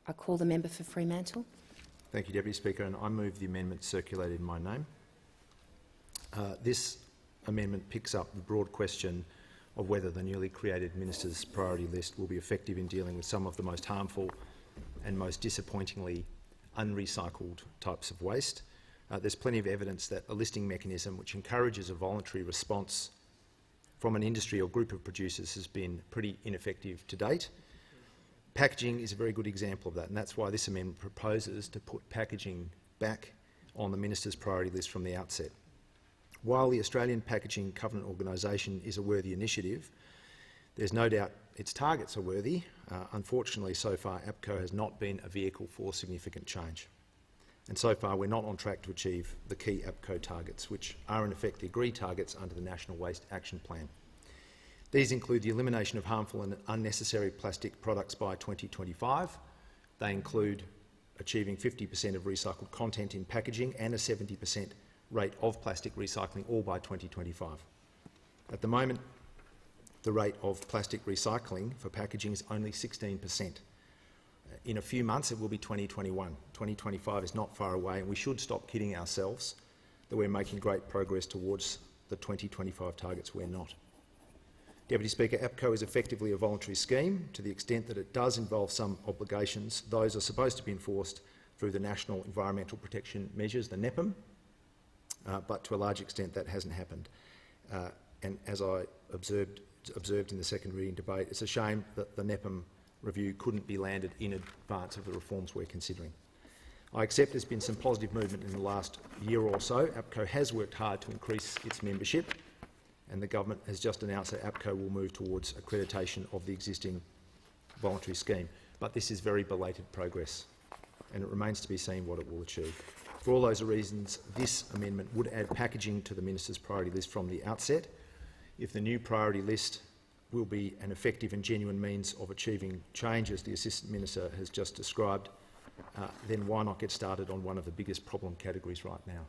I call the member for Fremantle. Thank you, Deputy Speaker, and I move the amendment circulated in my name. This amendment picks up the broad question of whether the newly created Minister's Priority List will be effective in dealing with some of the most harmful and most disappointingly unrecycled types of waste. There's plenty of evidence that a listing mechanism which encourages a voluntary response from an industry or group of producers has been pretty ineffective to date. Packaging is a very good example of that, and that's why this amendment proposes to put packaging back on the Minister's Priority List from the outset. While the Australian Packaging Covenant Organisation is a worthy initiative, there's no doubt its targets are worthy. Unfortunately, so far, APCO has not been a vehicle for significant change. And so far, we're not on track to achieve the key APCO targets, which are in effect the agreed targets under the National Waste Action Plan. These include the elimination of harmful and unnecessary plastic products by 2025. They include achieving 50% of recycled content in packaging and a 70% rate of plastic recycling, all by 2025. At the moment, the rate of plastic recycling for packaging is only 16%. In a few months, it will be 2021. 2025 is not far away, and we should stop kidding ourselves that we're making great progress towards the 2025 targets. We're not. Deputy Speaker, APCO is effectively a voluntary scheme. To the extent that it does involve some obligations, those are supposed to be enforced through the National Environmental Protection Measures, the NEPM, but to a large extent that hasn't happened. And as I observed in the second reading debate, it's a shame that the NEPM review couldn't be landed in advance of the reforms we're considering. I accept there's been some positive movement in the last year or so. APCO has worked hard to increase its membership, and the government has just announced that APCO will move towards accreditation of the existing voluntary scheme. But this is very belated progress, and it remains to be seen what it will achieve. For all those reasons, this amendment would add packaging to the Minister's Priority List from the outset. If the new priority list will be an effective and genuine means of achieving change, as the Assistant Minister has just described, then why not get started on one of the biggest problem categories right now?